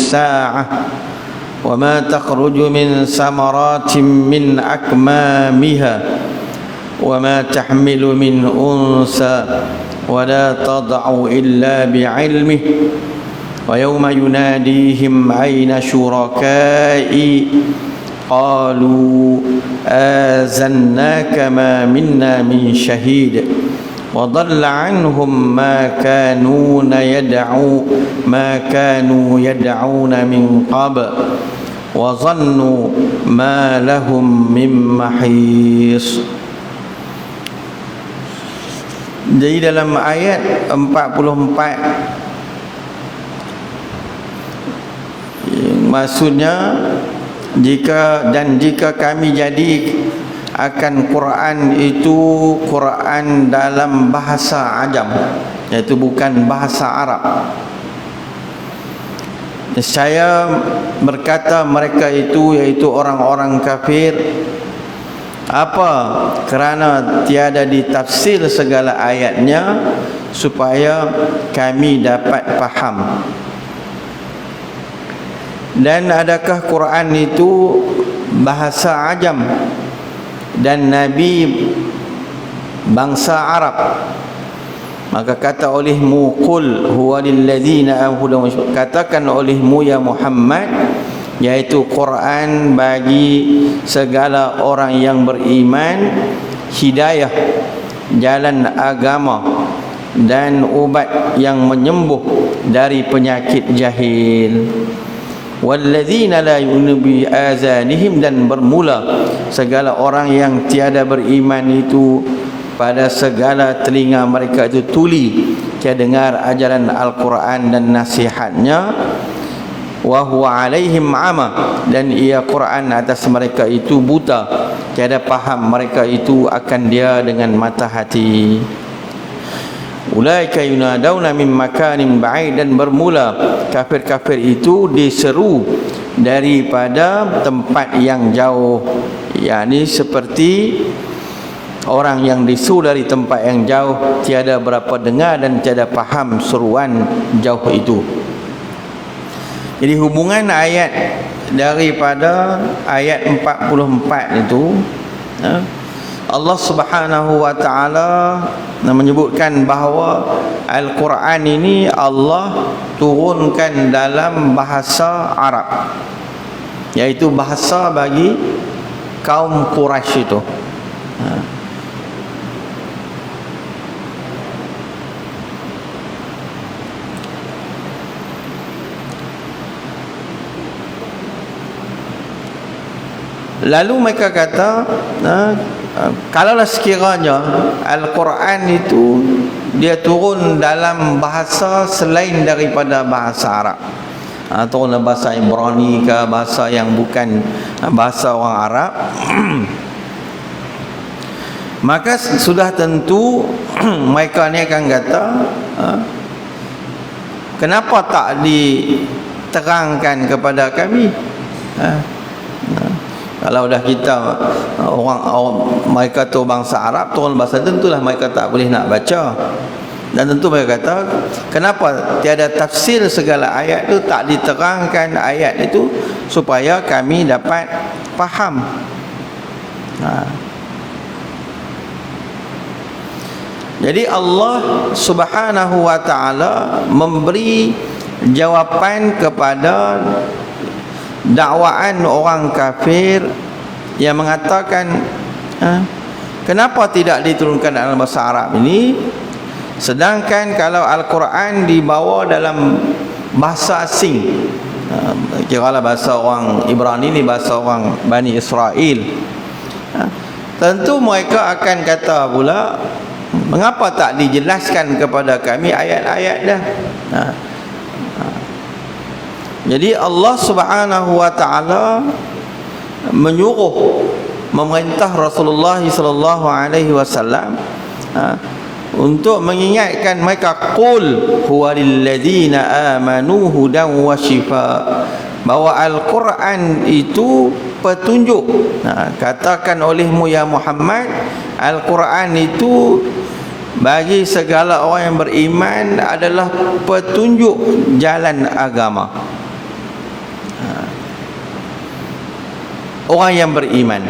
الساعة وما تخرج من ثمرات من أكمامها وما تحمل من أنثى ولا تضع إلا بعلمه ويوم يناديهم أين شركائي قالوا آذناك ما منا من شهيد وضل عنهم ما كانوا يدعون من قبل وظنوا ما لهم من محيص. Jadi dalam ayat 44 maksudnya jika kami jadi akan Quran itu Quran dalam bahasa ajam, iaitu bukan bahasa Arab. Saya berkata mereka itu iaitu orang-orang kafir. Apa? Kerana tiada ditafsir segala ayatnya supaya kami dapat faham. Dan adakah Quran itu bahasa ajam dan Nabi bangsa Arab? Maka kata olehmu, qul huwa lilladzina amanu, katakan olehmu ya Muhammad, yaitu Quran bagi segala orang yang beriman, hidayah, jalan agama dan ubat yang menyembuh dari penyakit jahil. Walladzina la yu'minu bi azanihim, dan bermula segala orang yang tiada beriman itu pada segala telinga mereka itu tuli, tiada dengar ajaran Al-Quran dan nasihatnya. Wa huwa alaihim ama, dan ia Quran atas mereka itu buta, tiada faham mereka itu akan dia dengan mata hati. Ulaika yunadawna min makanin ba'id, dan bermula kafir-kafir itu diseru daripada tempat yang jauh, yakni seperti orang yang diseru dari tempat yang jauh, tiada berapa dengar dan tiada faham seruan jauh itu. Jadi hubungan ayat daripada ayat 44 itu, Allah Subhanahu wa ta'ala menyebutkan bahawa Al-Quran ini Allah turunkan dalam bahasa Arab, iaitu bahasa bagi kaum Quraisy itu. Lalu mereka kata, kalaulah sekiranya Al-Quran itu dia turun dalam bahasa selain daripada bahasa Arab, turun dalam bahasa Ibrani ke bahasa yang bukan bahasa orang Arab, maka sudah tentu mereka ni akan kata, kenapa tak diterangkan kepada kami? Kalau dah kita orang mereka tu bangsa Arab, turun bahasa, tentulah mereka tak boleh nak baca. Dan tentu mereka kata, kenapa tiada tafsir segala ayat tu, tak diterangkan ayat itu supaya kami dapat faham. Jadi Allah Subhanahu wa ta'ala memberi jawapan kepada dakwaan orang kafir yang mengatakan, kenapa tidak diturunkan dalam bahasa Arab ini, sedangkan kalau Al-Quran dibawa dalam bahasa asing, kiralah bahasa orang Ibrani ni, bahasa orang Bani Israel, tentu mereka akan kata pula, mengapa tak dijelaskan kepada kami ayat-ayat dah? Jadi Allah Subhanahu wa ta'ala menyuruh, memerintah Rasulullah sallallahu alaihi wasallam untuk mengingatkan mereka, qul huwa lilladzina amanu hudan wa shifa, bahwa Al-Quran itu petunjuk. Katakan olehmu ya Muhammad, Al-Quran itu bagi segala orang yang beriman adalah petunjuk jalan agama. orang yang beriman.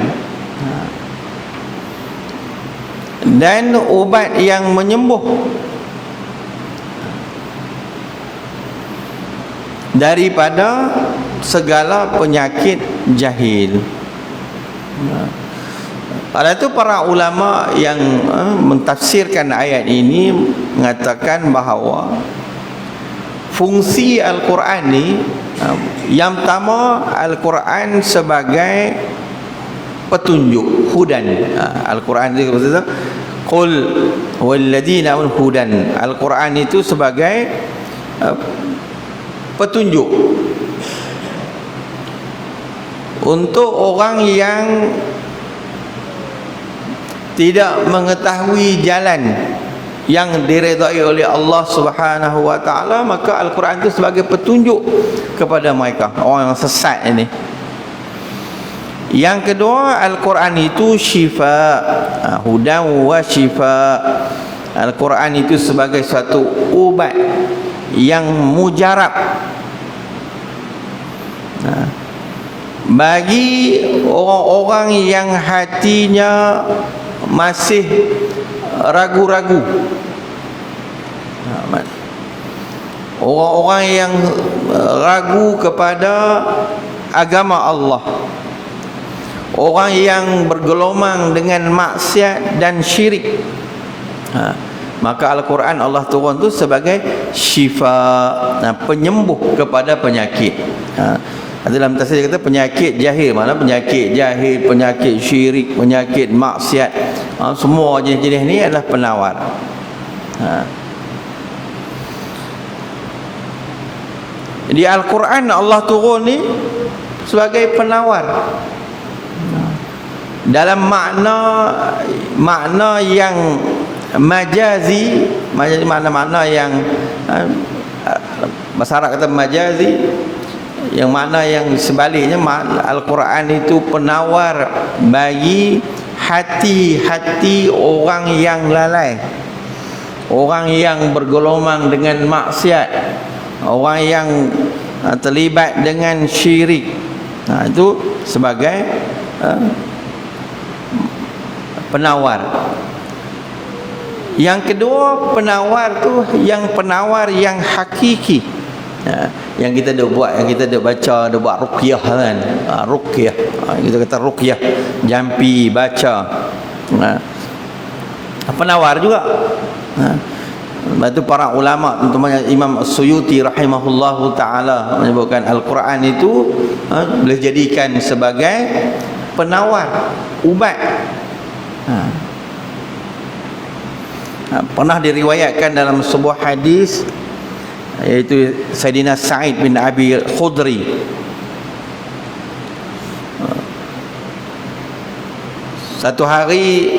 Dan ubat yang menyembuh daripada segala penyakit jahil. Ada tu para ulama yang mentafsirkan ayat ini mengatakan bahawa fungsi Al-Quran ni, yang pertama, Al-Quran sebagai petunjuk, hudan. Al-Quran itu kata qul walladzina hudan. Al-Quran itu sebagai petunjuk untuk orang yang tidak mengetahui jalan yang diredai oleh Allah Subhanahu wa taala, maka Al-Quran itu sebagai petunjuk kepada mereka, orang yang sesat ini. Yang kedua, Al-Quran itu syifa, hudan wa syifa. Al-Quran itu sebagai suatu ubat yang mujarab bagi orang-orang yang hatinya masih ragu-ragu, orang-orang yang ragu kepada agama Allah, orang yang bergelomang dengan maksiat dan syirik, maka Al-Quran Allah turun tu sebagai syifa, penyembuh kepada penyakit. Dalam tafsir dia kata penyakit jahil, mana penyakit jahil, penyakit syirik, penyakit maksiat, semua jenis-jenis ni adalah penawar. Di Al-Quran Allah turun ni sebagai penawar dalam makna yang majazi, makna yang bahasa Arab kata majazi, yang mana yang sebaliknya, Al-Quran itu penawar bagi hati-hati orang yang lalai, orang yang bergelomang dengan maksiat, orang yang terlibat dengan syirik. Itu sebagai penawar. Yang kedua, penawar tu yang penawar yang hakiki, yang kita dah buat, yang kita dah baca, dah buat ruqyah kan, ruqyah, kita kata ruqyah, jampi baca, penawar juga. Lepas tu para ulama, terutamanya Imam As-Suyuti rahimahullahu ta'ala menyebutkan Al-Quran itu boleh jadikan sebagai penawar, ubat. Pernah diriwayatkan dalam sebuah hadis, iaitu Sayyidina Sa'id bin Abi Khudri, satu hari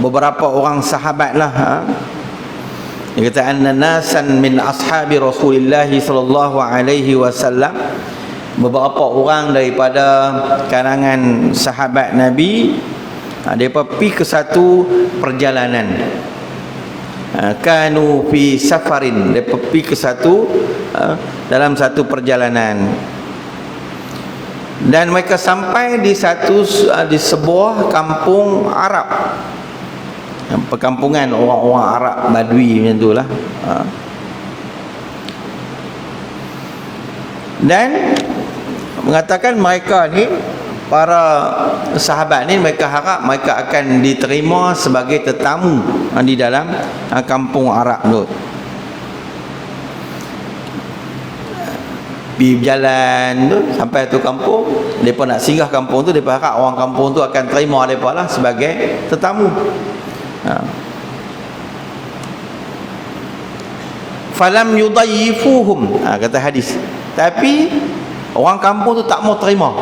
beberapa orang sahabat lah, dia kata anna nasan min ashabi Rasulillah sallallahu alaihi wasallam, beberapa orang daripada kalangan sahabat Nabi, mereka pergi ke satu perjalanan, kanu fi safarin, mereka pergi ke satu dalam satu perjalanan, dan mereka sampai di sebuah kampung Arab, perkampungan orang-orang Arab Badui macam itulah. Dan mengatakan mereka ni, para sahabat ni, mereka harap mereka akan diterima sebagai tetamu di dalam kampung Arab tu. Pergi berjalan tu sampai tu kampung, mereka nak singgah kampung tu, mereka harap orang kampung tu akan terima mereka lah sebagai tetamu. Falam yudayifuhum, kata hadis, tapi orang kampung tu tak mau terima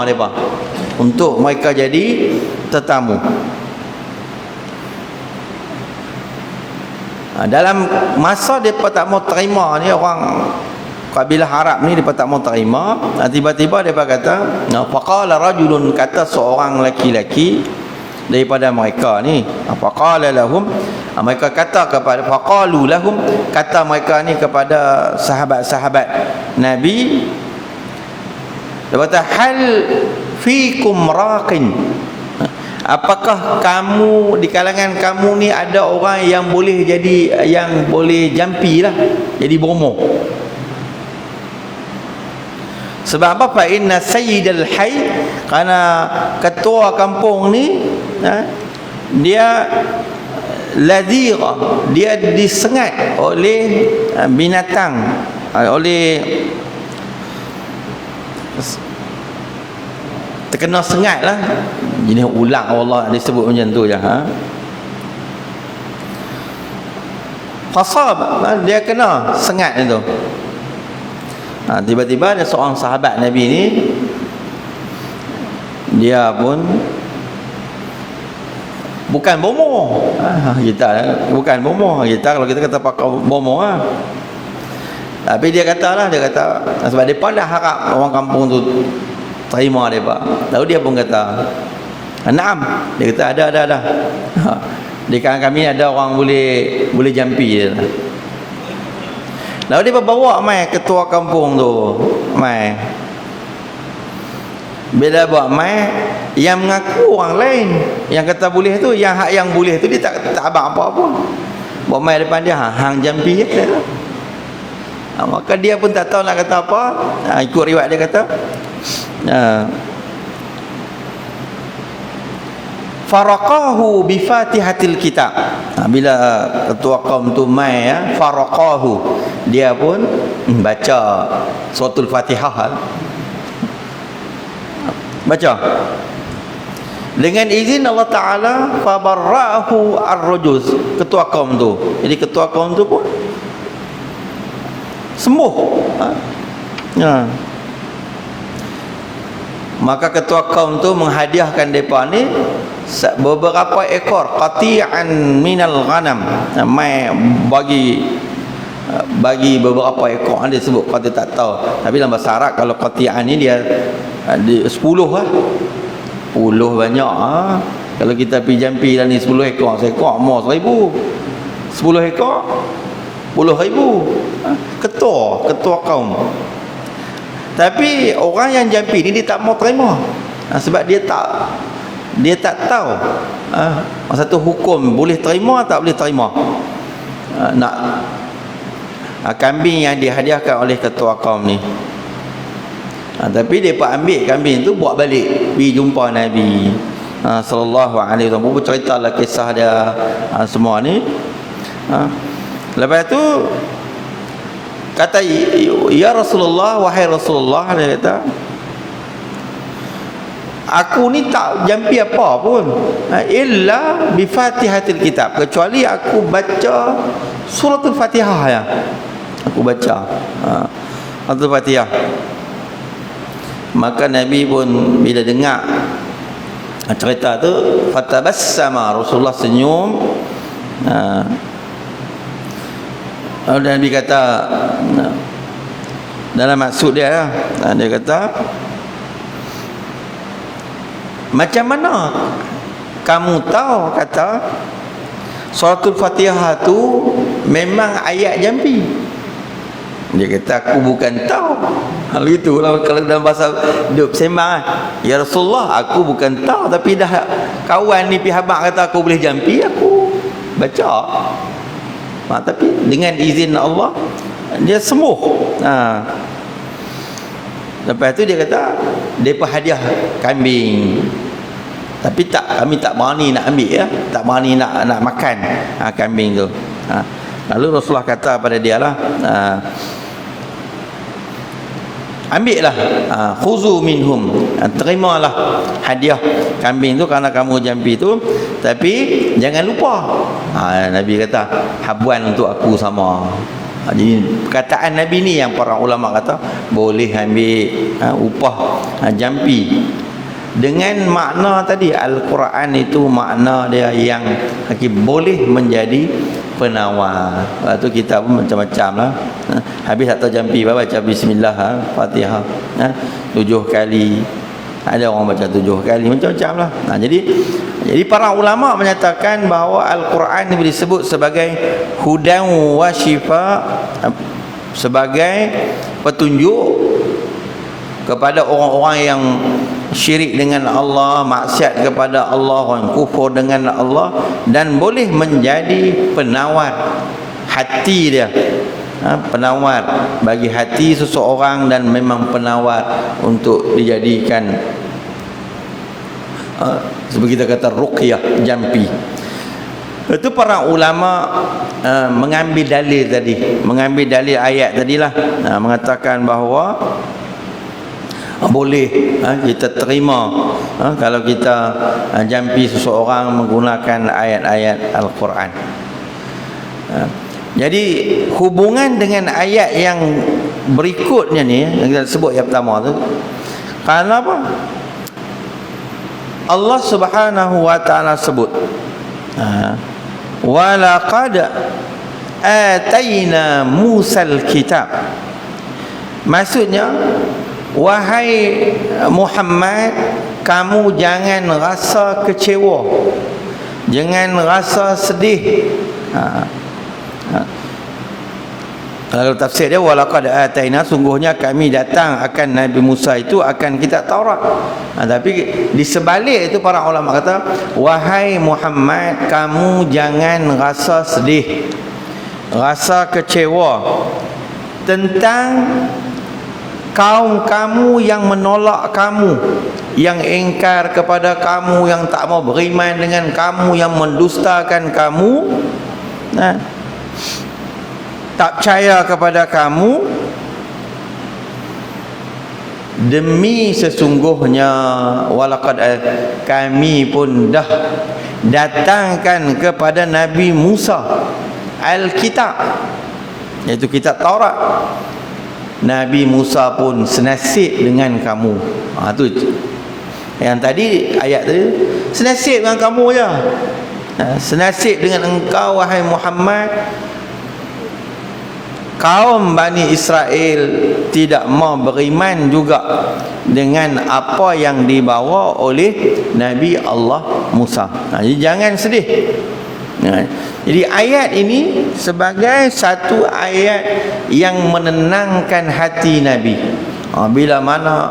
mereka untuk mereka jadi tetamu. Dalam masa mereka tak mau terima ni, orang kabilah Arab ni mereka tak mau terima, tiba-tiba mereka kata, faqala rajulun, kata seorang laki-laki daripada mereka ni, faqala lahum, mereka kata kepada, faqalu lahum, kata mereka ni kepada sahabat-sahabat Nabi, Lepas tu hal fikum raqin, apakah kamu di kalangan kamu ni ada orang yang boleh jadi, yang boleh jampi lah, jadi bomoh. Sebab apa? Fa inna sayyidal hayy, kerana ketua kampung ni dia ladhira, dia disengat oleh binatang, oleh terkena sengat lah, jenis ulang Allah disebut macam tu je. Fasab, dia kena sengat itu. Tiba-tiba ada seorang sahabat Nabi ni, dia pun bukan bomoh. Kita bukan bomoh. Kita kalau kita kata pakai bomoh lah. Tapi dia kata sebab mereka dah harap orang kampung tu terima mereka. Lalu dia pun kata, naam. Dia kata ada. Di kalangan kami ada orang boleh jampi dia. Lalu dia bawa mai ketua kampung tu, mai. Bila bawa mai, yang mengaku orang lain, yang kata boleh tu, yang boleh tu dia tak abang apa-apa. Bawa mai depan dia, hang jampi je. Maka dia pun tak tahu nak kata apa. Ikut riwayat dia kata, faraqahu bi fatihatil kitab. Bila ketua kaum tu mai, faraqahu, dia pun baca suratul Fatihah, baca dengan izin Allah Ta'ala. Fabarra'ahu ar-rujuz, ketua kaum tu. Jadi ketua kaum tu pun sembuh. Maka ketua kaum tu menghadiahkan mereka ni beberapa ekor qati'an minal ghanam, mai bagi beberapa ekor. Dia sebut qati' tak tahu, tapi dalam bahasa Arab kalau qati'an ni dia 10 lah. 10 banyak. Kalau kita pergi jampi lah ni 10 ekor, seekor mau 1,000. 10 ekor 10,000. Ketua kaum. Tapi orang yang jampi ni dia tak mau terima. Sebab dia tak tahu masa tu hukum boleh terima tak boleh terima. Kambing yang dihadiahkan oleh ketua kaum ni. Tapi mereka ambil kambing tu, buat balik pergi jumpa Nabi sallallahu alaihi wasallam. Berceritalah kisah dia semua ni. Lepas tu kata, ya Rasulullah, wahai Rasulullah, dia kata, aku ni tak jampi apa pun illa bi fatihatil kitab, kecuali aku baca suratul Fatihah ya. Aku baca suratul Fatihah. Maka Nabi pun bila dengar cerita tu, fatabassama, Rasulullah senyum. Lalu Nabi kata, dalam maksud dia, dia kata, macam mana kamu tahu kata suratul Fatihah tu memang ayat jampi? Dia kata, aku bukan tahu. Hal itu lah kalau dalam bahasa duk sembang, ya Rasulullah, aku bukan tahu, tapi dah kawan ni pihak abang kata aku boleh jampi, aku baca. Tapi dengan izin Allah dia sembuh. Lepas tu dia kata, depa hadiah kambing. Tapi kami tak berani nak ambil ya, tak berani nak makan kambing tu. Lalu Rasulullah kata pada dia lah, ambillah, khuzu minhum, terimalah hadiah kambing tu kerana kamu jampi tu, tapi jangan lupa. Nabi kata, habuan untuk aku sama. Jadi perkataan Nabi ni yang para ulama kata boleh ambil upah jampi. Dengan makna tadi, Al-Quran itu makna dia yang boleh menjadi penawar. Lepas tu kita pun macam-macam lah. Habis tak tahu jampi, baca Bismillah, Fatihah 7 kali. Ada orang baca 7 kali, macam-macam lah. Jadi para ulama menyatakan bahawa Al-Quran ini disebut sebagai hudan wa syifa, sebagai petunjuk kepada orang-orang yang syirik dengan Allah, maksiat kepada Allah, orang kufur dengan Allah, dan boleh menjadi penawar hati dia, penawar bagi hati seseorang, dan memang penawar untuk dijadikan seperti kita kata ruqyah, jampi. Itu para ulama mengambil dalil tadi, mengambil dalil ayat tadilah, mengatakan bahawa boleh kita terima kalau kita jampi seseorang menggunakan ayat-ayat Al-Quran. Jadi hubungan dengan ayat yang berikutnya ni, yang kita sebut yang pertama tu, kerana apa? Allah Subhanahu wa taala sebut wa laqad atayna Musal kitab. Maksudnya, wahai Muhammad, kamu jangan rasa kecewa, jangan rasa sedih. Kalau tafsir dia, walaqad ataina, sungguhnya kami datang akan Nabi Musa itu akan kitab Taurat. Tapi di sebalik itu para ulama kata, wahai Muhammad, kamu jangan rasa sedih, rasa kecewa tentang kaum kamu yang menolak kamu, yang ingkar kepada kamu, yang tak mau beriman dengan kamu, yang mendustakan kamu, tak percaya kepada kamu. Demi sesungguhnya walaqad kami pun dah datangkan kepada Nabi Musa Alkitab, iaitu kitab Taurat. Nabi Musa pun senasib dengan kamu. Tu yang tadi ayat tadi, senasib dengan kamu je, senasib dengan engkau wahai Muhammad. Kaum Bani Israel tidak mau beriman juga dengan apa yang dibawa oleh Nabi Allah Musa. Jadi jangan sedih. Jadi ayat ini sebagai satu ayat yang menenangkan hati Nabi. Bila mana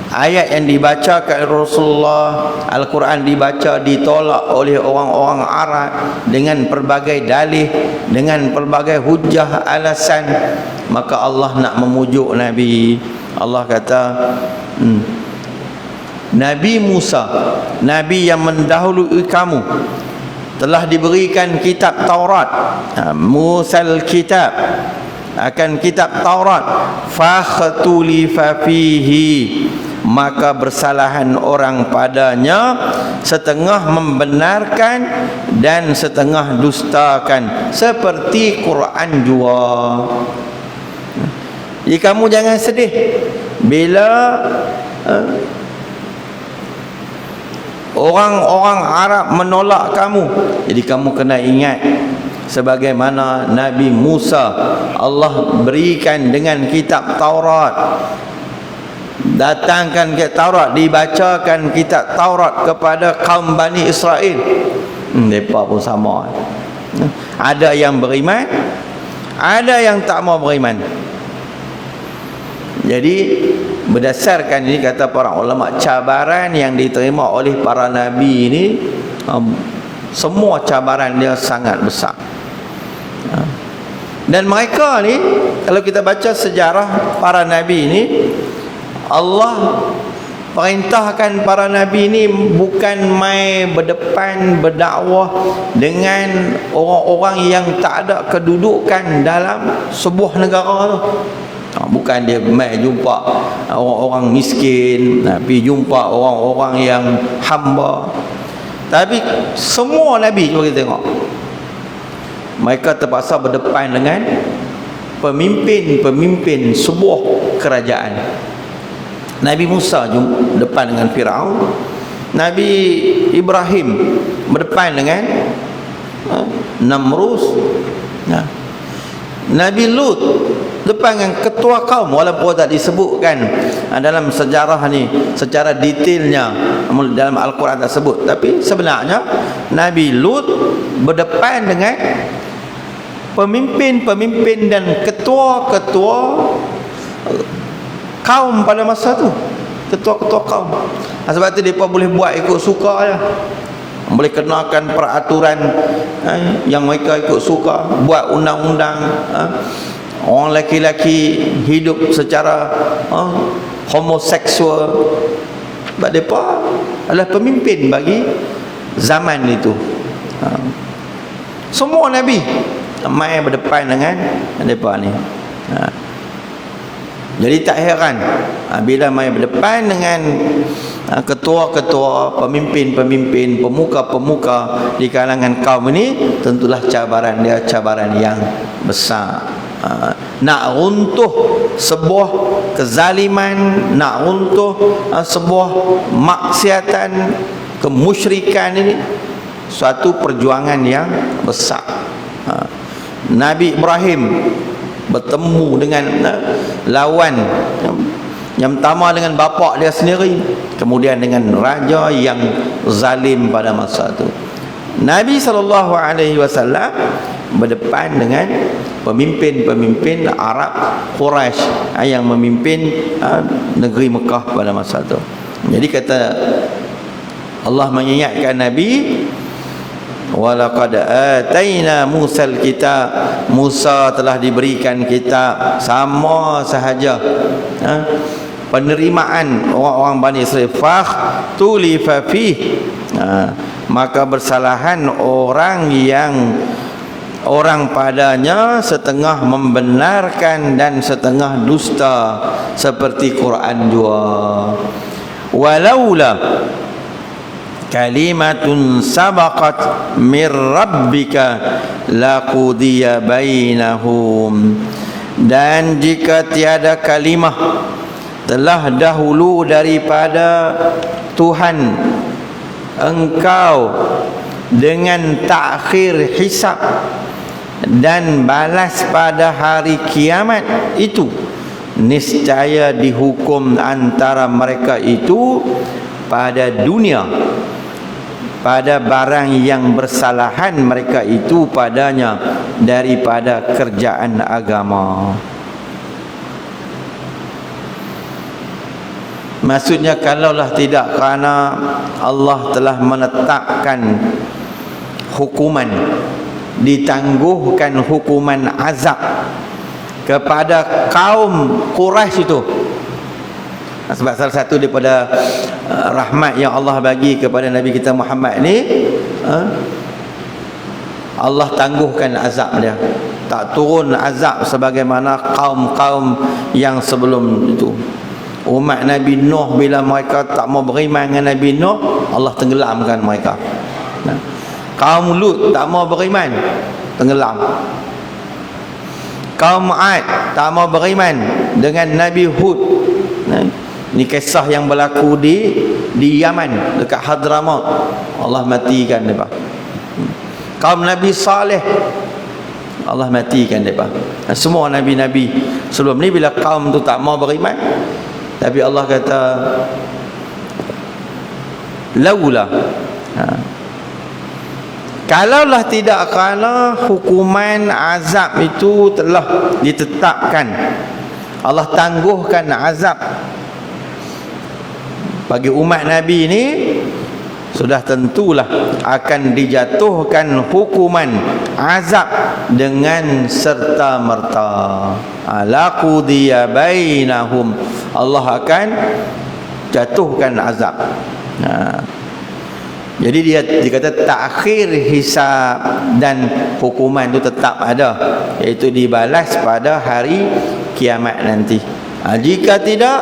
ayat yang dibacakan Rasulullah, Al-Quran dibaca, ditolak oleh orang-orang Arab dengan pelbagai dalih, dengan pelbagai hujah alasan, maka Allah nak memujuk Nabi. Allah kata, Nabi Musa, Nabi yang mendahului kamu, telah diberikan kitab Taurat, Musal kitab, akan kitab Taurat, fakhtulifa fihi, maka bersalahan orang padanya, setengah membenarkan dan setengah dustakan, seperti Quran jua. Jadi kamu jangan sedih bila orang-orang Arab menolak kamu. Jadi kamu kena ingat, sebagaimana Nabi Musa Allah berikan dengan kitab Taurat, datangkan kitab Taurat, dibacakan kitab Taurat kepada kaum Bani Israel. Mereka pun sama, ada yang beriman, ada yang tak mau beriman. Jadi berdasarkan ini, kata para ulama, cabaran yang diterima oleh para nabi ini, semua cabaran dia sangat besar. Dan mereka ni, kalau kita baca sejarah para nabi ini, Allah perintahkan para nabi ini bukan mai berdepan berdakwah dengan orang-orang yang tak ada kedudukan dalam sebuah negara tu. Bukan dia mai jumpa orang-orang miskin, pergi jumpa orang-orang yang hamba. Tapi semua nabi, cuba kita tengok, mereka terpaksa berdepan dengan pemimpin-pemimpin sebuah kerajaan. Nabi Musa depan dengan Firaun, Nabi Ibrahim berdepan dengan Namrus, Nabi Lut depan dengan ketua kaum, walaupun tak disebutkan dalam sejarah ni secara detailnya, dalam Al-Quran tak sebut, tapi sebenarnya Nabi Lut berdepan dengan pemimpin-pemimpin dan ketua-ketua kaum pada masa tu, ketua-ketua kaum. Sebab tu mereka boleh buat ikut suka je, boleh kenakan peraturan yang mereka ikut suka, buat undang-undang. Orang lelaki-lelaki hidup secara homoseksual. Sebab mereka adalah pemimpin bagi zaman itu. Semua Nabi mai berdepan dengan mereka ni. Jadi tak heran bila mai berdepan dengan ketua-ketua, pemimpin-pemimpin, pemuka-pemuka di kalangan kaum ini, tentulah cabaran dia cabaran yang besar. Nak runtuh sebuah kezaliman, nak runtuh sebuah maksiatan, kemusyrikan, ini suatu perjuangan yang besar. Nabi Ibrahim bertemu dengan lawan yang pertama dengan bapa dia sendiri, kemudian dengan raja yang zalim pada masa itu. Nabi SAW berdepan dengan pemimpin-pemimpin Arab Quraisy yang memimpin negeri Mekah pada masa itu. Jadi kata Allah mengingatkan Nabi, walaqad ataina Musal kitab, Musa telah diberikan kitab. Sama sahaja penerimaan orang-orang Bani Israil. Tulifa fih, maka bersalahan orang padanya, setengah membenarkan dan setengah dusta, seperti Quran juga. Walaula kalimatun sabaqat mir rabbika laqudiya bainahum, dan jika tiada kalimah telah dahulu daripada Tuhan engkau dengan takhir hisab dan balas pada hari kiamat itu, niscaya dihukum antara mereka itu pada dunia, pada barang yang bersalahan mereka itu padanya daripada kerjaan agama. Maksudnya, kalaulah tidak kerana Allah telah menetapkan hukuman, ditangguhkan hukuman azab kepada kaum Quraisy itu. Sebab salah satu daripada rahmat yang Allah bagi kepada Nabi kita Muhammad ni, Allah tangguhkan azab dia, tak turun azab sebagaimana kaum-kaum yang sebelum itu. Umat Nabi Nuh, bila mereka tak mau beriman dengan Nabi Nuh, Allah tenggelamkan mereka. Kaum Lut tak mau beriman, tenggelam. Kaum Ad tak mau beriman dengan Nabi Hud. Ini kisah yang berlaku di Yaman, dekat Hadramaut. Allah matikan mereka. Kaum Nabi Saleh, Allah matikan mereka. Semua Nabi-Nabi sebelum ni, bila kaum tu tak mau beriman, tapi Allah kata laula, kalaulah tidak kerana hukuman azab itu telah ditetapkan, Allah tangguhkan azab bagi umat Nabi ini, sudah tentulah akan dijatuhkan hukuman azab dengan serta merta. Laqudiya bainahum, Allah akan jatuhkan azab. Jadi dia kata takhir hisab dan hukuman itu tetap ada, iaitu dibalas pada hari kiamat nanti. Jika tidak,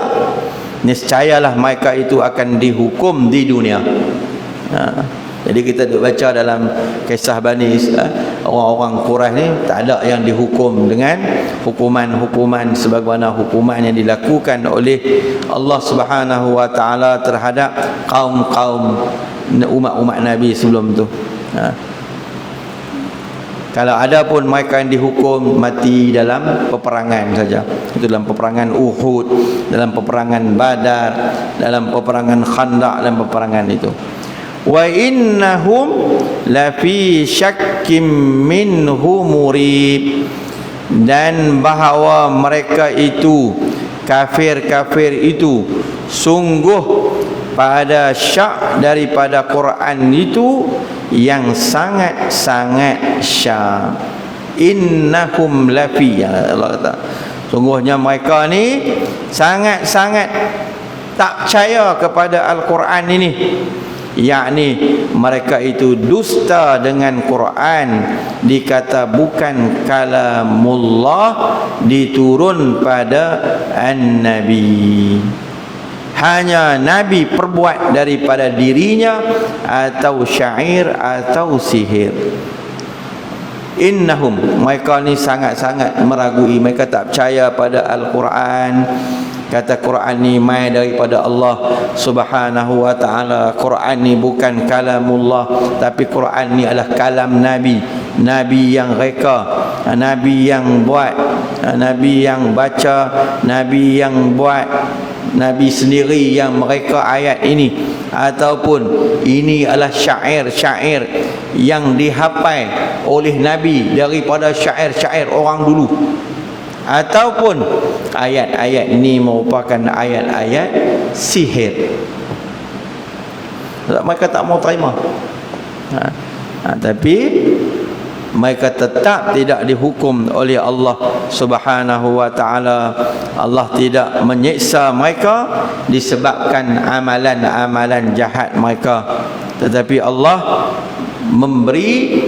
niscayalah mereka itu akan dihukum di dunia. Jadi kita duk baca dalam kisah Bani orang-orang Quraisy ni, tak ada yang dihukum dengan hukuman-hukuman sebagaimana hukuman yang dilakukan oleh Allah Subhanahu wa taala terhadap kaum-kaum umat-umat Nabi sebelum tu. Kalau ada pun mereka yang dihukum mati dalam peperangan saja. Itu dalam peperangan Uhud, dalam peperangan Badar, dalam peperangan Khandaq, dalam peperangan itu. Wa innahum la fi syakkim minhu murib, dan bahawa mereka itu kafir-kafir itu sungguh pada syak daripada Quran itu yang sangat-sangat syak. Innahum lafi, Allah kata, sungguhnya mereka ni sangat-sangat tak percaya kepada Al-Quran ini, yakni mereka itu dusta dengan Quran, dikata bukan kalamullah diturun pada an-nabi, hanya nabi perbuat daripada dirinya atau syair atau sihir. Innahum, mereka ni sangat-sangat meragui, mereka tak percaya pada Al-Quran. Kata Quran ni mai daripada Allah Subhanahu wa taala. Quran ni bukan kalamullah, tapi Quran ni adalah kalam nabi, nabi yang reka, nabi yang buat, nabi yang baca, nabi yang buat, nabi sendiri yang mereka ayat ini, ataupun ini adalah syair-syair yang dihafal oleh nabi daripada syair-syair orang dulu, ataupun ayat-ayat ini merupakan ayat-ayat sihir. Mereka tak mau terima, tapi mereka tetap tidak dihukum oleh Allah Subhanahu wa taala. Allah tidak menyiksa mereka disebabkan amalan-amalan jahat mereka, tetapi Allah memberi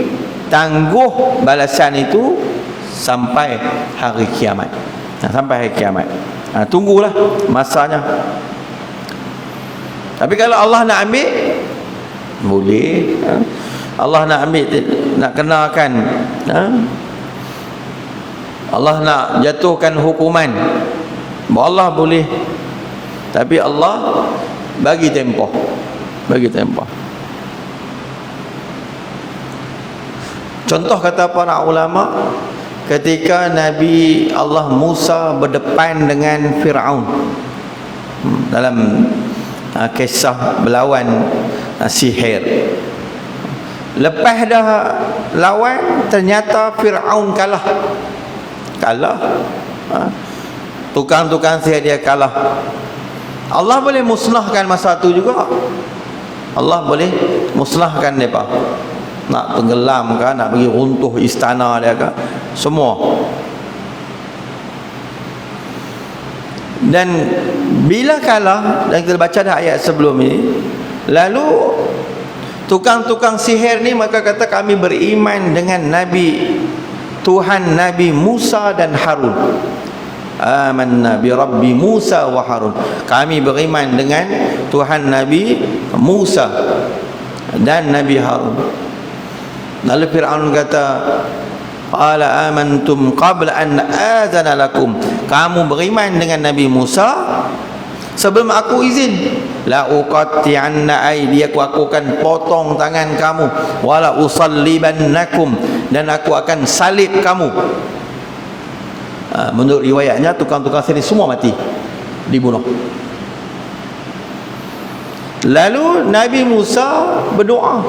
tangguh balasan itu sampai hari kiamat. Sampai hari kiamat. Tunggulah masanya. Tapi kalau Allah nak ambil, boleh. Allah nak ambil, nak kenakan, Allah nak jatuhkan hukuman, Allah boleh. Tapi Allah bagi tempoh, bagi tempoh. Contoh kata para ulama, ketika Nabi Allah Musa berdepan dengan Fir'aun dalam kisah berlawan sihir, lepas dah lawan ternyata Fir'aun kalah. Tukang-tukang sihir dia kalah. Allah boleh musnahkan masa tu juga. Allah boleh musnahkan mereka, nak tenggelam ke, nak bagi runtuh istana dia ke, semua. Dan bila kalah, dan kita baca dah ayat sebelum ini, lalu tukang-tukang sihir ni maka kata, kami beriman dengan Nabi Tuhan Nabi Musa dan Harun. Amanna bi Rabbi Musa wa Harun. Kami beriman dengan Tuhan Nabi Musa dan Nabi Harun. Lalu Fir'aun kata, qala amantum qabla an azana lakum. Kamu beriman dengan Nabi Musa sebelum aku izin. La uqatti'anna aydiyakum, aku akan potong tangan kamu, wala usallibannakum, dan aku akan salib kamu. Menurut riwayatnya tukang-tukang sihir semua mati, dibunuh. Lalu Nabi Musa berdoa,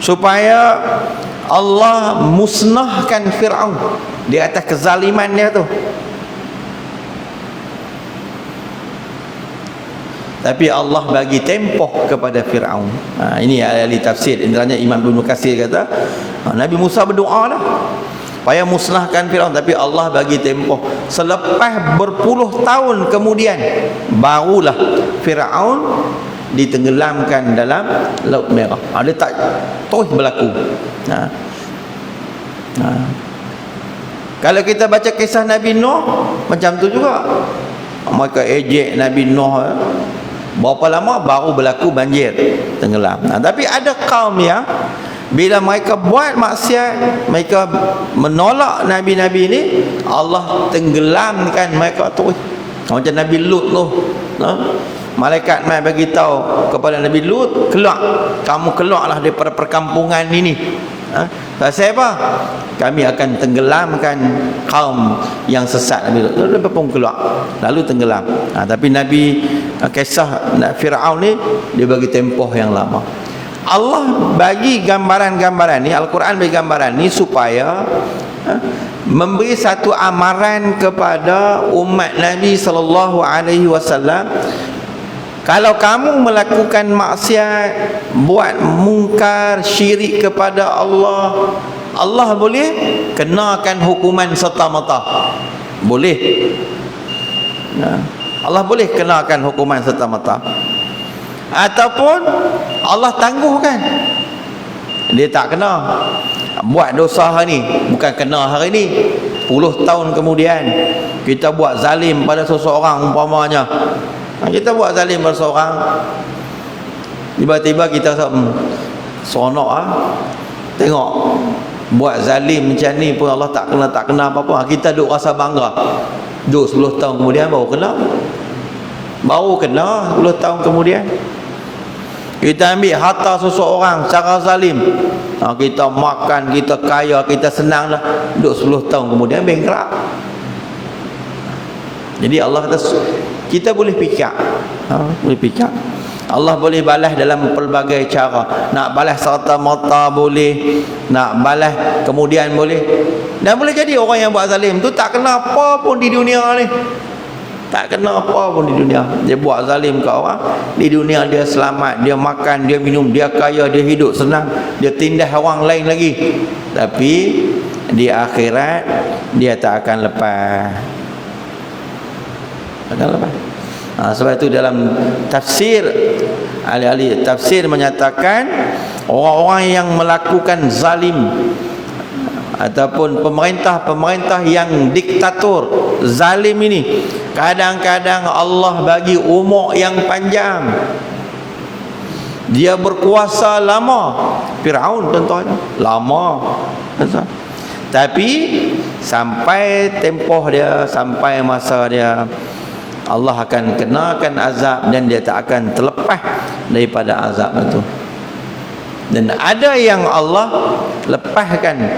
supaya Allah musnahkan Fir'aun di atas kezaliman dia tu. Tapi Allah bagi tempoh kepada Fir'aun. Ini ahli tafsir, intinya Imam Ibnu Katsir kata, Nabi Musa berdoa lah supaya musnahkan Fir'aun, tapi Allah bagi tempoh. Selepas berpuluh tahun kemudian, barulah Fir'aun ditenggelamkan dalam Laut Merah. Dia tak terus berlaku. Kalau kita baca kisah Nabi Nuh, macam tu juga. Mereka ejek Nabi Nuh, berapa lama baru berlaku banjir, tenggelam. Tapi ada kaum yang bila mereka buat maksiat, mereka menolak Nabi-Nabi ini, Allah tenggelamkan mereka terus. Macam Nabi Lut tu, malaikat mai bagi tahu kepada Nabi Lut, keluar, kamu keluarlah daripada perkampungan ini. Pasal apa? Kami akan tenggelamkan kaum yang sesat. Nabi Lut lalu pun keluar, lalu tenggelam. Tapi Nabi kisah Fir'aun ni, dia bagi tempoh yang lama. Allah bagi gambaran-gambaran ni, Al-Quran bagi gambaran ni supaya memberi satu amaran kepada umat Nabi sallallahu alaihi wasallam, kalau kamu melakukan maksiat, buat mungkar, syirik kepada Allah, Allah boleh kenakan hukuman serta-merta. Boleh. Allah boleh kenakan hukuman serta-merta. Ataupun Allah tangguhkan, dia tak kena. Buat dosa hari ni, bukan kena hari ni, 10 tahun kemudian kita buat zalim pada seseorang umpamanya. Kita buat zalim pada seseorang, tiba-tiba kita seronok tengok buat zalim macam ni pun Allah tak kena apa-apa. Kita duk rasa bangga. Duk 10 tahun kemudian baru kena. 10 tahun kemudian. Kita ambil harta seseorang secara zalim, kita makan, kita kaya, kita senang dah. Duk 10 tahun kemudian bankrupt. Jadi Allah kata kita boleh fikir, boleh fikir. Allah boleh balas dalam pelbagai cara. Nak balas serta-merta boleh, nak balas kemudian boleh. Dan boleh jadi orang yang buat zalim tu tak kena apa pun di dunia ni. Tak kena apa pun di dunia. Dia buat zalim ke orang, di dunia dia selamat, dia makan, dia minum, dia kaya, dia hidup senang, dia tindas orang lain lagi. Tapi di akhirat dia tak akan lepas. Akan lepas. Sebab itu dalam tafsir, ahli-ahli tafsir menyatakan orang-orang yang melakukan zalim ataupun pemerintah-pemerintah yang diktator, zalim ini, kadang-kadang Allah bagi umur yang panjang. Dia berkuasa lama. Firaun contohnya, lama. Tapi sampai tempoh dia, sampai masa dia, Allah akan kenakan azab dan dia tak akan terlepas daripada azab itu. Dan ada yang Allah lepaskan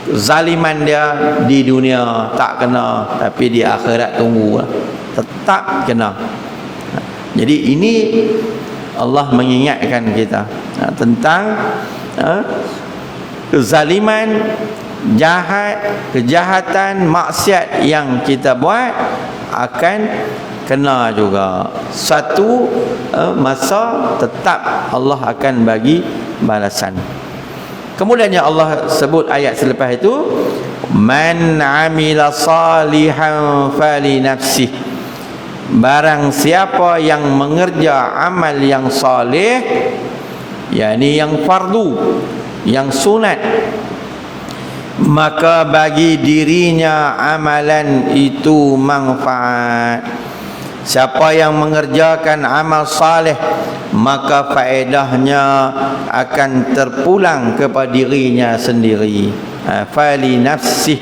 zaliman dia di dunia tak kena, tapi di akhirat tunggu tetap kena. Jadi ini Allah mengingatkan kita tentang kezaliman, kejahatan, maksiat yang kita buat akan kena juga. Satu masa tetap Allah akan bagi balasan. Kemudiannya Allah sebut ayat selepas itu, man amila salihan fali nafsih, barang siapa yang mengerja amal yang salih, yakni yang fardu, yang sunat, maka bagi dirinya amalan itu manfaat. Siapa yang mengerjakan amal saleh, maka faedahnya akan terpulang kepada dirinya sendiri. Fali nafsih,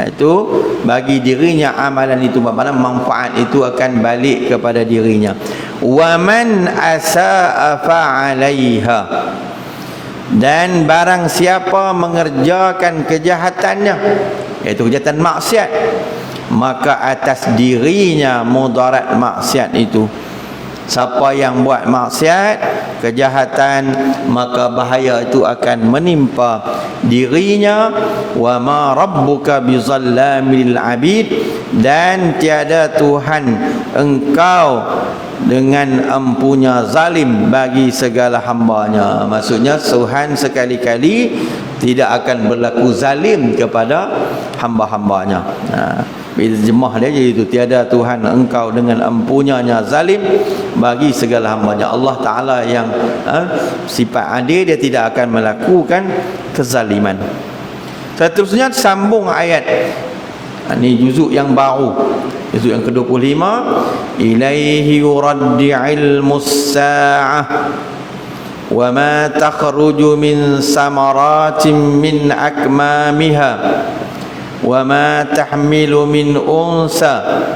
itu bagi dirinya amalan itu, maknanya manfaat itu akan balik kepada dirinya. Wa man asaa fa 'alaiha, dan barang siapa mengerjakan kejahatannya, iaitu kejahatan maksiat, maka atas dirinya mudarat maksiat itu. Siapa yang buat maksiat, kejahatan, maka bahaya itu akan menimpa dirinya. Wa ma rabbuka bizallamil abid, dan tiada Tuhan engkau dengan empunya zalim bagi segala hambanya. Maksudnya Tuhan sekali-kali tidak akan berlaku zalim kepada hamba-hambanya. Bila jemah dia jadi itu, tiada Tuhan engkau dengan empunyanya zalim bagi segala hambanya. Allah Ta'ala yang sifat adil, dia tidak akan melakukan kezaliman. Seterusnya sambung ayat. Ini juzuk yang baru, juzuk yang ke-25. Ilaihi yuraddi ilmus sa'ah wa ma takhruju min samaratin min akmamiha wa ma tahmilu min unsa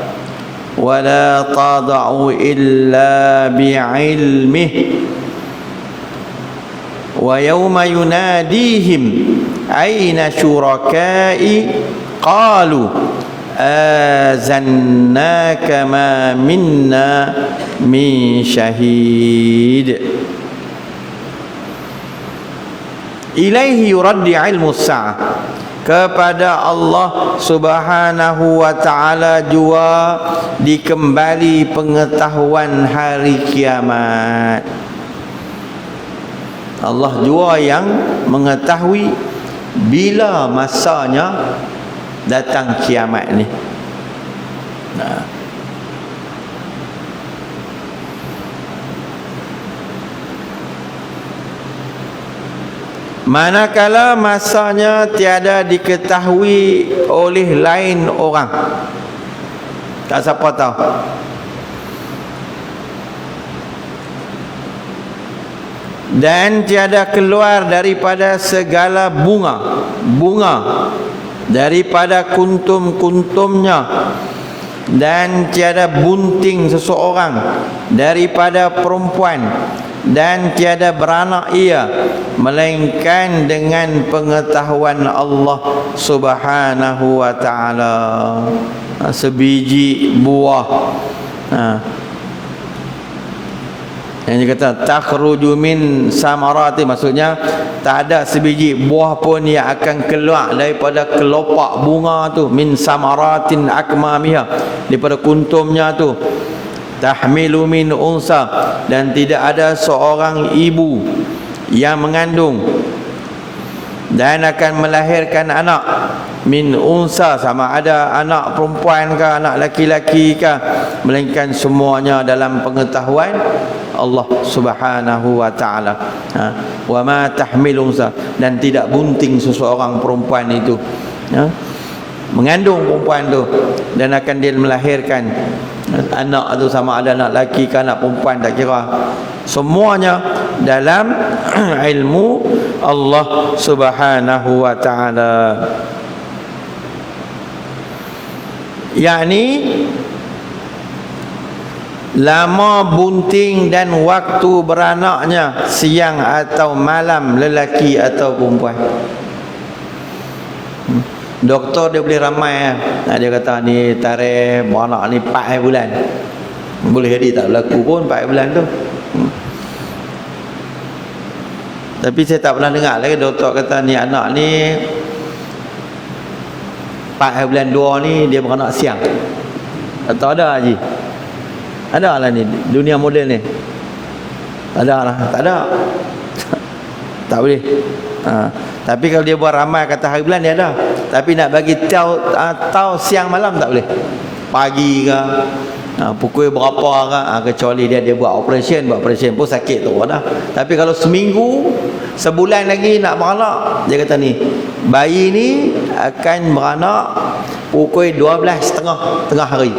wa la tada'u illa bi'ilmihi wa yawma yunadihim aina syurakai qalu azannaka ma minna min syahid. Ilaihi yuraddi ilmu sa'ah, kepada Allah Subhanahu wa ta'ala jua dikembali pengetahuan hari kiamat. Allah jua yang mengetahui bila masanya datang kiamat ni. Nah, manakala masanya tiada diketahui oleh lain orang, tak siapa tahu. Dan tiada keluar daripada segala bunga daripada kuntum-kuntumnya, dan tiada bunting seseorang daripada perempuan, dan tiada beranak ia melainkan dengan pengetahuan Allah Subhanahu wa ta'ala. Sebiji buah, yang dia kata takhruju min samarati, maksudnya tak ada sebiji buah pun yang akan keluar daripada kelopak bunga tu, min samaratin akmamiha, daripada kuntumnya tu. Tahmilu min unsa, dan tidak ada seorang ibu yang mengandung dan akan melahirkan anak, min unsa, sama ada anak perempuan ke anak laki-laki ke, melainkan semuanya dalam pengetahuan Allah Subhanahu wa ta'ala. Wa ma tahmil unsa, dan tidak bunting seseorang perempuan itu, mengandung perempuan tu, dan akan dia melahirkan anak tu, sama ada anak laki ke anak perempuan, tak kira, semuanya dalam ilmu Allah Subhanahu wa ta'ala. yakni lama bunting dan waktu beranaknya, siang atau malam, lelaki atau perempuan. Doktor dia boleh ramai dia kata ni tarikh beranak ni 4 bulan, boleh jadi tak berlaku pun 4 bulan tu. Tapi saya tak pernah dengar lagi doktor kata ni anak ni 4 bulan 2 ni dia beranak siang. Atau ada Haji? Ada lah ni dunia moden ni. Ada lah, tak ada. Tak boleh. Tapi kalau dia buat ramai kata hari bulan dia ada. Tapi nak bagi tahu siang malam tak boleh. Pagi ke, pukul berapa ke, kecuali dia buat operation pun sakit tu dah. Tapi kalau seminggu, sebulan lagi nak beranak, dia kata ni bayi ni akan beranak pukul 12.30 tengah hari.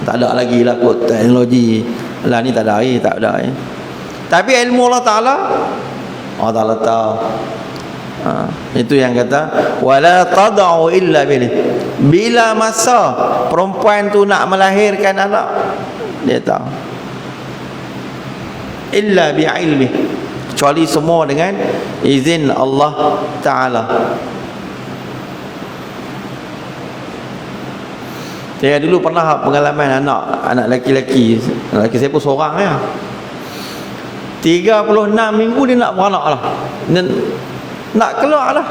Tak ada lagi lah kot teknologi lah ni, tak ada lagi, tak ada. Tapi ilmu Allah Ta'ala, Allah Ta'ala tahu. Itu yang kata wala tad'u illa bilih. Bila masa perempuan tu nak melahirkan anak, dia tahu. Illa bi'ilmi, kecuali semua dengan izin Allah Ta'ala. Saya dulu pernah pengalaman anak laki-laki. Laki saya pun seorang ya. 36 minggu dia nak beranak lah. Nak keluar lah.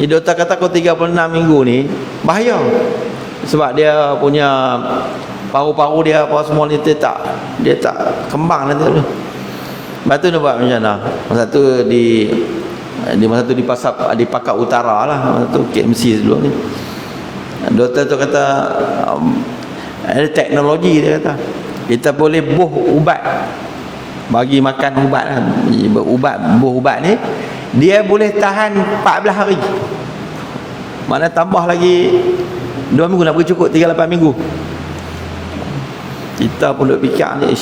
Jadi doktor kata kau 36 minggu ni bahaya. Sebab dia punya paru-paru dia apa semua ni dia tak kembang nanti tu. Lepas tu dia buat macam mana? Masa tu di Pakak Utara lah. Masa tu KMC dulu ni. Doktor tu kata ada teknologi, dia kata kita boleh buh ubat, bagi makan ubat lah. Buh ubat ni dia boleh tahan 14 hari. Mana tambah lagi 2 minggu, nak bagi cukup 38 minggu. Kita pun duk fikir ni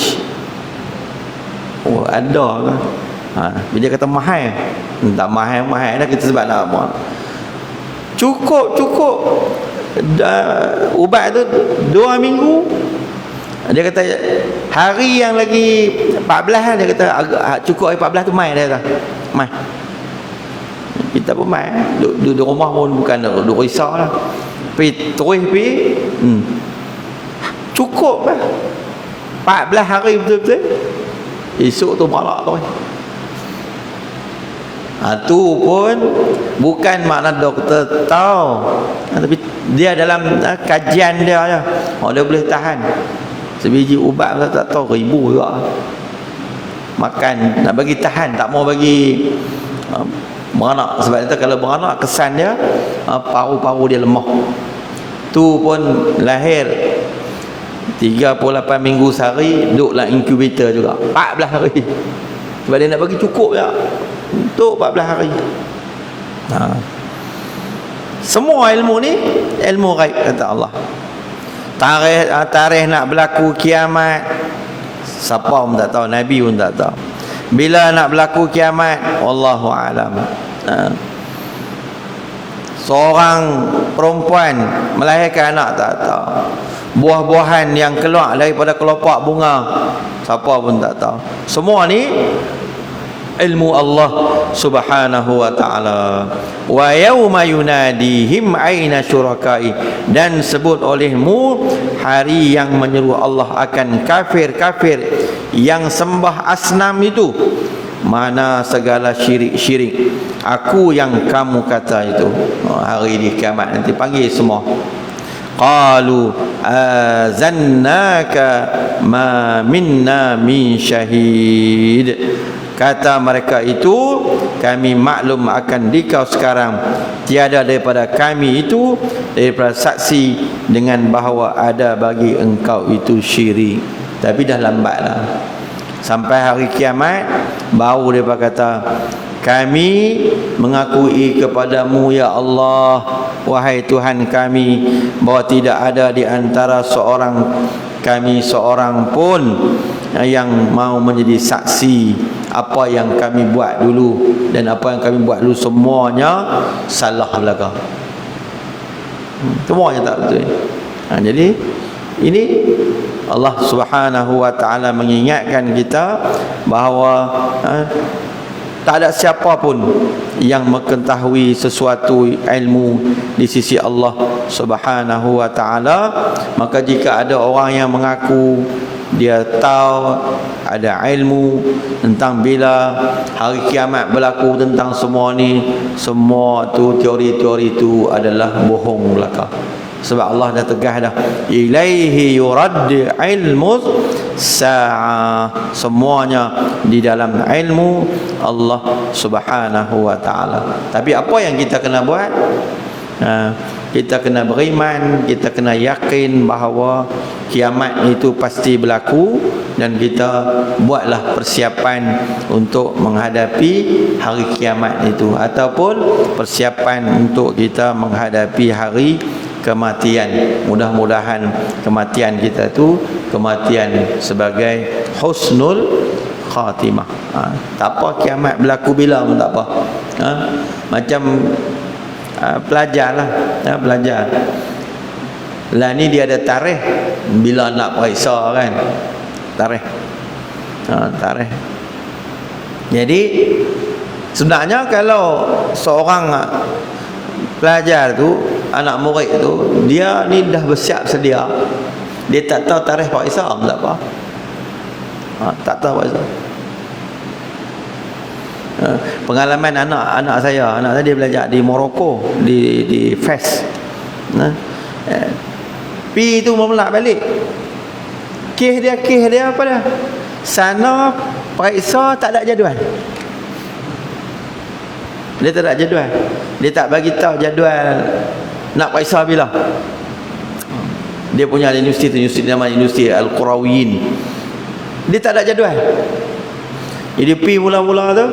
ada ke? Bila kata mahal, tak mahal dah kita sebab nak apa. Cukup ubat tu 2 minggu. Dia kata hari yang lagi 14 dia kata cukup hari 14 tu mai, dia kata mai. Kita pun mai duduk rumah pun bukan duduk risau lah, pergi cukup lah 14 hari betul-betul. Esok tu beranak tu Tu pun bukan makna doktor tahu, tapi dia dalam kajian dia je. Dia boleh tahan sebiji ubat tak tahu ribu juga makan, nak bagi tahan, tak mau bagi beranak. Sebab itu kalau beranak kesan dia paru-paru dia lemah. Tu pun lahir 38 minggu sehari, duduklah inkubator juga 14 hari. Sebab dia nak bagi cukup je untuk 14 hari. Semua ilmu ni ilmu ghaib kata Allah. Tarikh nak berlaku kiamat, siapa pun tak tahu, Nabi pun tak tahu. Bila nak berlaku kiamat, wallahu alam. Seorang perempuan melahirkan anak tak tahu. Buah-buahan yang keluar daripada kelopak bunga, siapa pun tak tahu. Semua ni ilmu Allah subhanahu wa ta'ala. Wa yawma yunadihim aina syurakai, dan sebut olehmu hari yang menyeru Allah akan kafir-kafir yang sembah asnam itu, mana segala syirik-syirik aku yang kamu kata itu. Hari di kiamat nanti panggil semua. Qalu azannaka ma minna min syahid. Kata mereka itu, kami maklum akan dikau sekarang tiada daripada kami itu daripada saksi dengan bahawa ada bagi engkau itu syirik. Tapi dah lambat lah. Sampai hari kiamat baru dia kata, kami mengakui kepadamu ya Allah, wahai Tuhan kami, bahawa tidak ada di antara kami seorang pun yang mau menjadi saksi apa yang kami buat dulu, dan apa yang kami buat dulu semuanya salah belaka. Semuanya tak betul. Jadi ini Allah Subhanahu wa taala mengingatkan kita bahawa tak ada siapa pun yang mengetahui sesuatu ilmu di sisi Allah Subhanahu wa taala. Maka jika ada orang yang mengaku dia tahu ada ilmu tentang bila hari kiamat berlaku, tentang semua ni, semua tu teori-teori tu adalah bohong belaka. Sebab Allah dah tegas dah, ilaihi yurad ilmu sa'ah, semuanya di dalam ilmu Allah Subhanahu wa taala. Tapi apa yang kita kena buat? Kita kena beriman, kita kena yakin bahawa kiamat itu pasti berlaku, dan kita buatlah persiapan untuk menghadapi hari kiamat itu, ataupun persiapan untuk kita menghadapi hari kematian. Mudah-mudahan kematian kita itu kematian sebagai husnul khatimah. Tak apa kiamat berlaku bila pun tak apa. Macam pelajar lah, belajar lah ni dia ada tarikh bila nak periksa kan, tarikh. Tarikh. Jadi sebenarnya kalau seorang pelajar tu, anak murid tu, dia ni dah bersiap sedia, dia tak tahu tarikh periksa pun tak apa. Tak tahu periksa. Pengalaman anak saya dia belajar di Morocco, di Fes. Pi tu memulak balik. Kes dia apa dah? Sana periksa tak ada jadual. Dia tak ada jadual. Dia tak bagi tahu jadual nak periksa bila. Dia punya universiti nama Universiti Al-Qurawiyin. Dia tak ada jadual. Jadi pi mula-mula tu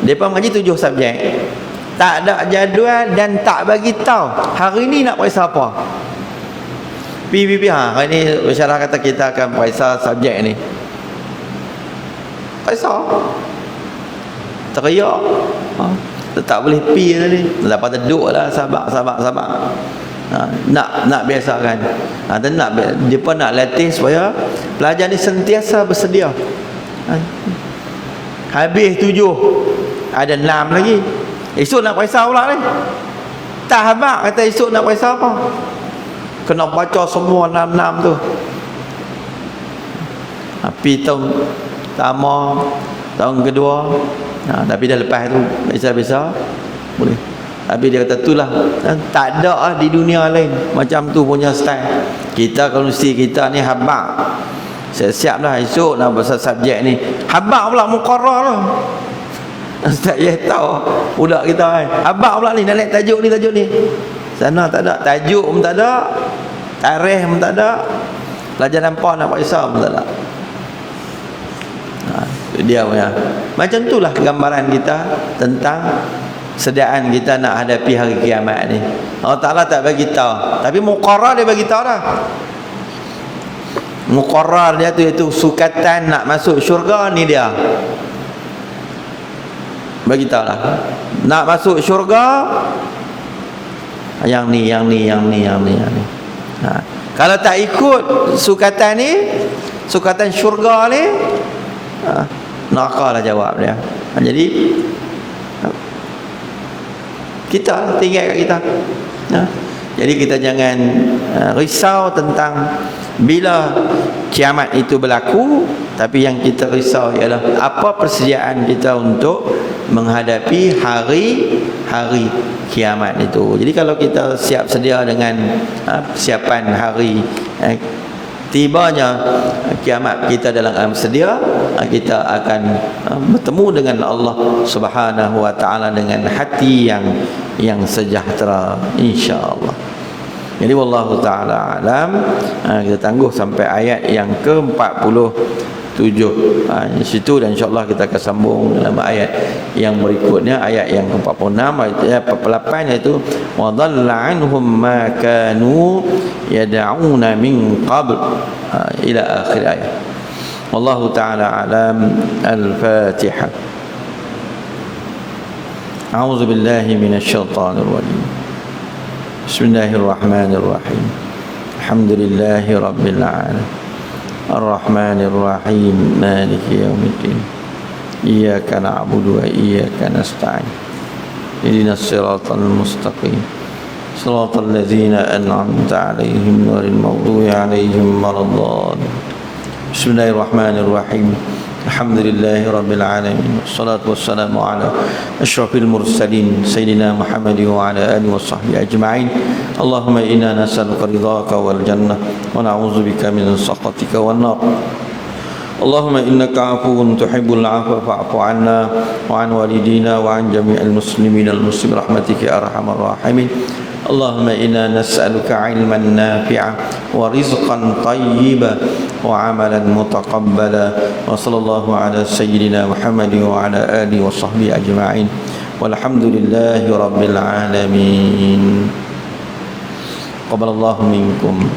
depa mengaji 7 subjek. Tak ada jadual dan tak bagi tahu hari ni nak periksa apa. Pi hari ni pensyarah kata kita akan periksa subjek ni. Periksa. Teriak. Tak boleh pi tadi. Lepas duduklah sabar. Nak biasakan. Dia pun nak latih supaya pelajar ni sentiasa bersedia. Habis 7, ada 6 lagi. Esok nak periksa pula ni. Tak habaq kata esok nak periksa apa. Kena baca semua 6 tu. Tapi tahun pertama, tahun kedua, Tapi dah lepas tu biasa-biasa boleh. Tapi dia kata itulah, tak ada di dunia lain macam tu punya style. Kita kalau mesti kita ni habaq. Siap-siap dah esok nak pasal subjek ni. Habaq pula muqarrar lah. Ustaz ya tahu budak kita kan. Habaq pula ni nak naik tajuk ni. Sana tak ada, tajuk pun tak ada, tarikh pun tak ada, pelajaran PAS nak paksa pun tak ada. Dia punya. Macam itulah gambaran kita tentang sediaan kita nak hadapi hari kiamat ni. Allah Ta'ala tak bagi tahu, tapi muqarrar dia bagi tahu dah. Muqarrar dia tu iaitu sukatan nak masuk syurga ni dia. Bagi tahu lah. Nak masuk syurga yang ni. Kalau tak ikut sukatan ni, sukatan syurga ni, neraka lah jawab dia. Jadi kita tinggal kat kita. Jadi kita jangan risau tentang bila kiamat itu berlaku, tapi yang kita risau ialah apa persediaan kita untuk menghadapi hari kiamat itu. Jadi kalau kita siap sedia dengan persiapan hari tibanya kiamat kita dalam alam sedia, kita akan bertemu dengan Allah Subhanahu wa taala dengan hati yang sejahtera, insya-Allah. Jadi wallahu taala alam. Kita tangguh sampai ayat yang ke-47 di situ, dan insya-Allah kita akan sambung dalam ayat yang berikutnya, ayat yang ke-46, ayat 48, iaitu wa dhalla anhum ma kanu yad'una min qabl ila akhir ayat. Wallahu taala alam. Al-Fatihah. A'udzu billahi minasy syaithanir rajim. Bismillahirrahmanirrahim. Alhamdulillahi rabbil alamin. Ar-Rahmanir Rahim. Maliki yaumiddin. Iyyaka na'budu wa iyyaka nasta'in. Ihdinas siratal mustaqim. Siratal ladzina an'amta 'alaihim ghairil maghdubi 'alaihim waladdallin. Bismillahirrahmanirrahim. Alhamdulillahi rabbil alamin. Wassalatu wassalamu ala asyrafil mursalin sayyidina Muhammad wa ala alihi wa sahbihi ajma'in. Allahumma inna nas'aluka ridhaka wal jannah wa na'udzubika min sakhatika wan nar. Allahumma innaka 'afuwun tuhibbul 'afwa fa'fu 'anna wa 'an walidina wa 'an jami'il muslimin al muslimin rahmatika ya arhamar rahimin. Allahumma inna nas'aluka 'ilman nafi'a wa rizqan thayyiban wa 'amalan mutaqabbala. Wa sallallahu ala sayyidina Muhammad wa ala alihi wa sahbihi ajma'in. Walhamdulillahi rabbil alamin. Qabbalallahu minkum.